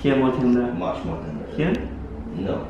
Here more tender. Much more tender. Here? No.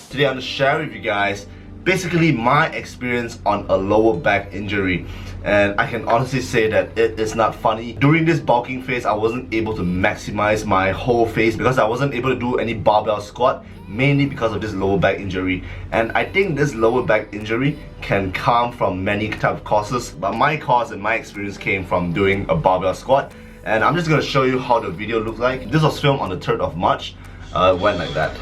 Today I'm going to share with you guys basically my experience on a lower back injury, and I can honestly say that it is not funny. During this bulking phase, I wasn't able to maximize my whole face because I wasn't able to do any barbell squat, mainly because of this lower back injury. And I think this lower back injury can come from many type of causes, but my cause and my experience came from doing a barbell squat, and I'm just going to show you how the video looks like. This was filmed on the 3rd of March. It went like that.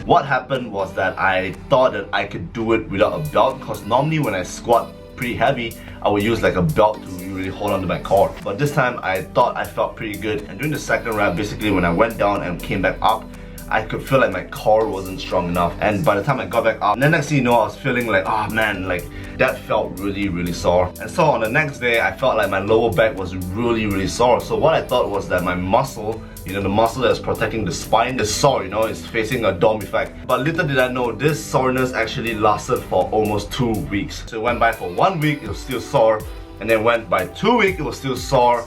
What happened was that I thought that I could do it without a belt, because normally when I squat pretty heavy, I would use like a belt to really hold on to my core. But this time I thought I felt pretty good, and during the second rep, basically when I went down and came back up, I could feel like my core wasn't strong enough. And by the time I got back up, then next thing you know, I was feeling like, oh man, like that felt really sore. And so on the next day, I felt like my lower back was really sore. So what I thought was that my muscle, you know, the muscle that's protecting the spine is sore, you know, it's facing a dome effect. But little did I know, this soreness actually lasted for almost 2 weeks. So it went by for 1 week, it was still sore, and then went by 2 weeks, it was still sore.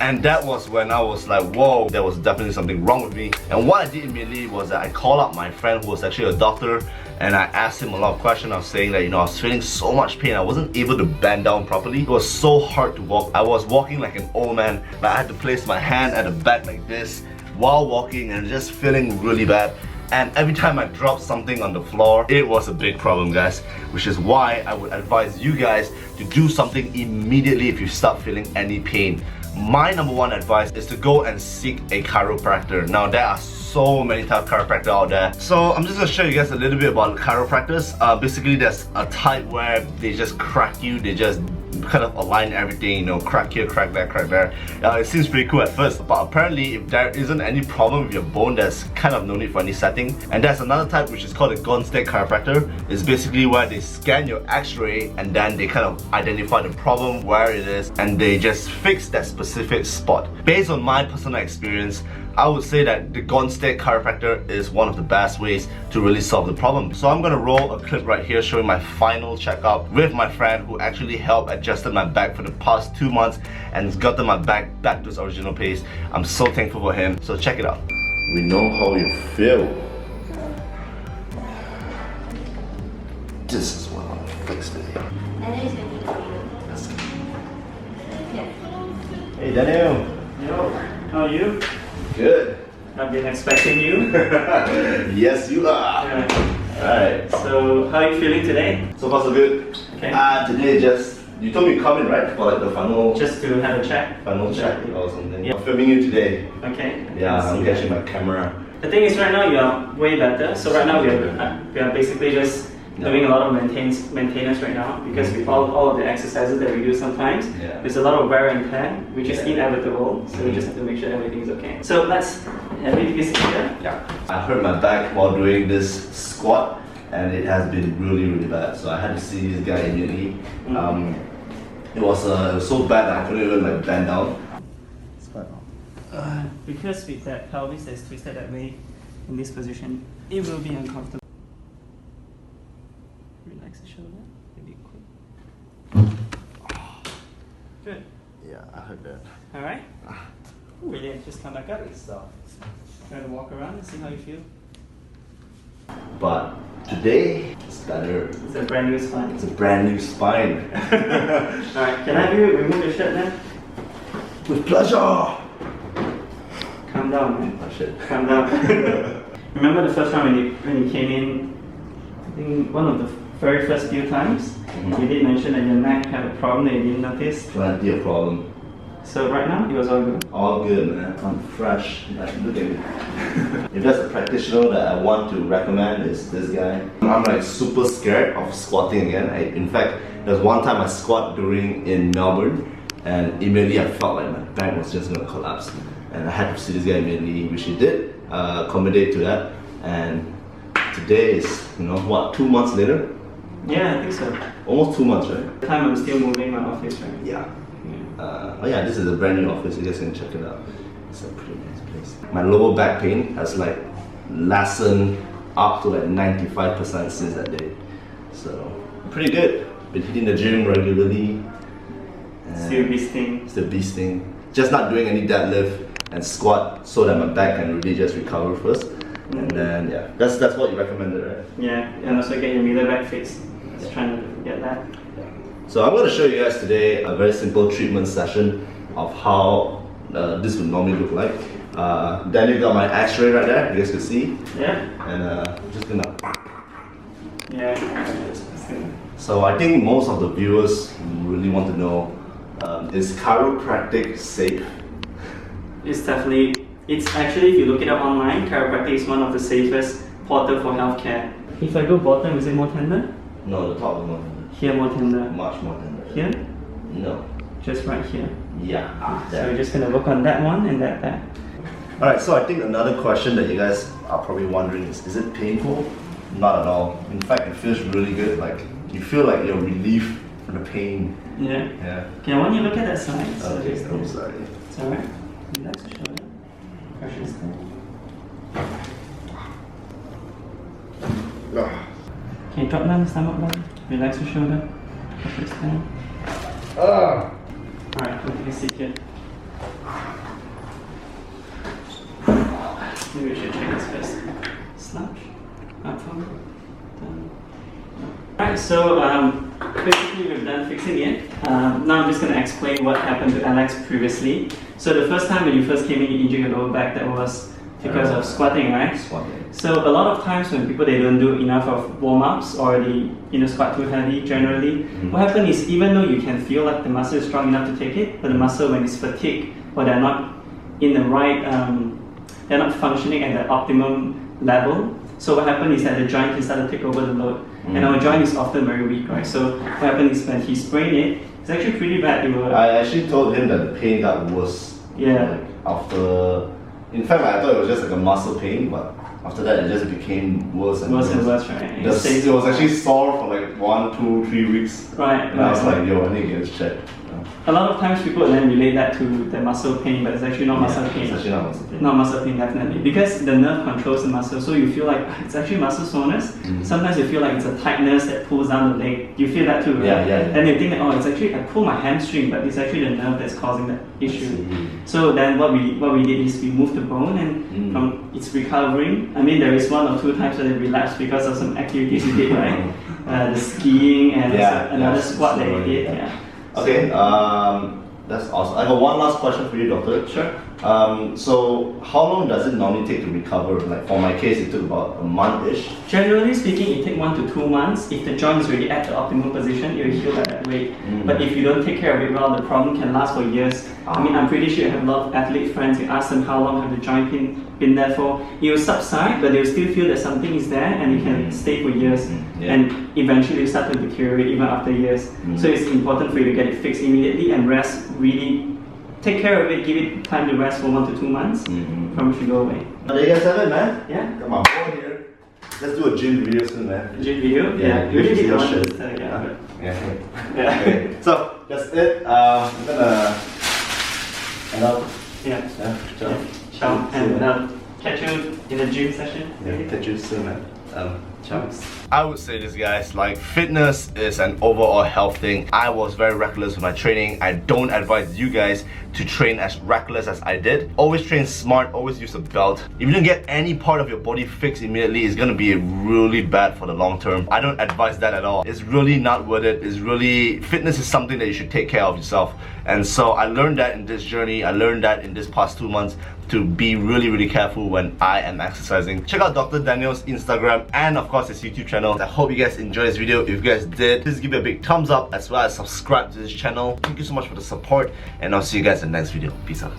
And that was when I was like, whoa, there was definitely something wrong with me. And what I did immediately was that I called up my friend who was actually a doctor, and I asked him a lot of questions. I was saying that, you know, I was feeling so much pain. I wasn't able to bend down properly. It was so hard to walk. I was walking like an old man. Like I had to place my hand at the back like this while walking, and just feeling really bad. And every time I dropped something on the floor, it was a big problem, guys. Which is why I would advise you guys to do something immediately if you start feeling any pain. My number one advice is to go and seek a chiropractor. Now there are so many types of chiropractor out there. So I'm just going to show you guys a little bit about chiropractors. Basically there's a type where they just crack you, they just kind of align everything, you know, crack here, crack there, crack there. It seems pretty cool at first, but apparently if there isn't any problem with your bone, there's kind of no need for any setting. And there's another type which is called a Gonstead Chiropractor. It's basically where they scan your x-ray and then they kind of identify the problem, where it is, and they just fix that specific spot. Based on my personal experience, I would say that the Gonstead Chiropractor is one of the best ways to really solve the problem. So I'm gonna roll a clip right here showing my final checkup with my friend who actually helped adjusted my back for the past 2 months and has gotten my back to its original pace. I'm so thankful for him. So check it out. We know how you feel. This is what I want to fix today. Let's go. Hey Daniel. Yo, how are you? Good. I've been expecting you. Yes, you are. Yeah. Alright. So, how are you feeling today? So far so good. Okay. Today just, you told me to come in, right? For like the final... Just to have a chat. Final chat or something. Yeah. I'm filming you today. Okay. Yeah, I'm catching my camera. The thing is, right now you are way better. So right now we are basically just doing a lot of maintenance right now, because with all of the exercises that we do sometimes, there's a lot of wear and tear, which is inevitable. So we just have to make sure everything is okay. So let's have you sit here. Yeah. I hurt my back while doing this squat, and it has been really bad. So I had to see this guy immediately. It was so bad that I couldn't even like bend down. Because with that pelvis that's twisted that way, in this position, it will be uncomfortable. Relax the shoulder, maybe quick. Good. Yeah, I heard that. Alright? Brilliant, just come back up. Good stuff. Try to walk around and see how you feel. But today, it's better. It's a brand new spine. It's a brand new spine. Alright, can I have you remove your shirt then? With pleasure! Calm down, man. Oh shit. Calm down. Remember the first time when you came in, I think one of the very first few times, you did mention that your neck had a problem that you didn't notice. Plenty of problem. So right now, it was all good. All good, man. I'm fresh. Like, look at me. If there's a practitioner that I want to recommend, is this guy. I'm like super scared of squatting again. In fact, there's one time I squat in Melbourne, and immediately I felt like my back was just gonna collapse. And I had to see this guy immediately, which he did accommodate to that. And today is, you know, what, 2 months later? Yeah, I think so. Almost 2 months, right? At the time I'm still moving my office, right? Yeah. Oh yeah, this is a brand new office, you guys can check it out. It's a pretty nice place. My lower back pain has like lessened up to like 95% since that day. So, pretty good. Been hitting the gym regularly. Still beasting. Still beasting. Just not doing any deadlift and squat so that my back can really just recover first. And then yeah, that's what you recommended, right? Yeah, and also get your middle back fixed. Just trying to get that. So I'm going to show you guys today a very simple treatment session of how this would normally look like. Then you got my x-ray right there, you guys can see. Yeah. And I'm just gonna... Yeah. So I think most of the viewers really want to know, is chiropractic safe? It's actually, if you look it up online, chiropractic is one of the safest portal for healthcare. If I go bottom, is it more tender? No, the top is more tender. Here more tender. Much more tender. Here? No. Just right here. Yeah. So we're just gonna work on that one and that back. Alright, so I think another question that you guys are probably wondering is it painful? Not at all. In fact, it feels really good. Like, you feel like you're relieved from the pain. Yeah. Yeah. Okay, I want you to look at that side. Okay, I'm sorry. It's alright. Relax the shoulder. Pressure is there. Okay, drop down the stomach bone. Relax your shoulder. Pressure is down. Alright, completely sit here. Maybe we should check this first. Slouch. Up forward. Down. Alright, so basically we've done fixing it. Now I'm just going to explain what happened to Alex previously. So the first time when you first came in, you injured your lower back. That was because of squatting, right? Squatting. So a lot of times when people they don't do enough of warm-ups or they squat too heavy generally, what happens is even though you can feel like the muscle is strong enough to take it, but the muscle when it's fatigued or they're not in the right, they're not functioning at the optimum level. So what happens is that the joint can start to take over the load. And our joint is often very weak, right? So what happens is when he sprained it, it's actually pretty bad. I actually told him that the pain got worse. Yeah. Like after, in fact, I thought it was just like a muscle pain, but after that it just became worse and worse. And worse, right? It was actually sore for like 1, 2, 3 weeks. Right. And I was like, yo, I need to get this checked. A lot of times people then relate that to the muscle pain, but it's actually not muscle pain. It's actually not muscle pain. Not muscle pain, definitely. Because the nerve controls the muscle, so you feel like it's actually muscle soreness. Sometimes you feel like it's a tightness that pulls down the leg. You feel that too, right? Yeah. Then you think that, oh, it's actually, I pull my hamstring, but it's actually the nerve that's causing that issue. So then what we did is we moved the bone and from it's recovering. I mean, there is 1 or 2 times that it relapsed because of some activities you did, right? The skiing and another squat that you did. Yeah. Okay, that's awesome. I got one last question for you, doctor. Sure. So how long does it normally take to recover? Like for my case, it took about a month-ish. Generally speaking, it takes 1 to 2 months. If the joint is really at the optimal position, it will heal at that rate. But if you don't take care of it well, the problem can last for years. I mean, I'm pretty sure you have a lot of athlete friends. You ask them how long have the joint been there for. It will subside, but they'll still feel that something is there and it can stay for years. And eventually it start to deteriorate even after years. So it's important for you to get it fixed immediately and rest really. Take care of it, give it time to rest for 1 to 2 months. From it should go away. There you guys have it, man. Yeah. Got my board here. Let's do a gym video soon, man. Gym video? Yeah. You really did your one shit. this, yeah. Yeah. Okay. So that's it. I'm gonna end up. Yeah. Ciao. Ciao. And catch you in the gym session. Yeah. Catch you soon, man. Ciao. I would say this, guys, like fitness is an overall health thing. I was very reckless with my training. I don't advise you guys to train as reckless as I did. Always train smart, always use a belt. If you don't get any part of your body fixed immediately, it's gonna be really bad for the long term. I don't advise that at all. It's really not worth it. Fitness is something that you should take care of yourself. And so I learned that in this journey. I learned that in this past 2 months. to be really careful when I am exercising. Check out Dr. Daniel's Instagram and of course his YouTube channel. I hope you guys enjoyed this video. If you guys did, please give it a big thumbs up as well as subscribe to this channel. Thank you so much for the support and I'll see you guys in the next video. Peace out.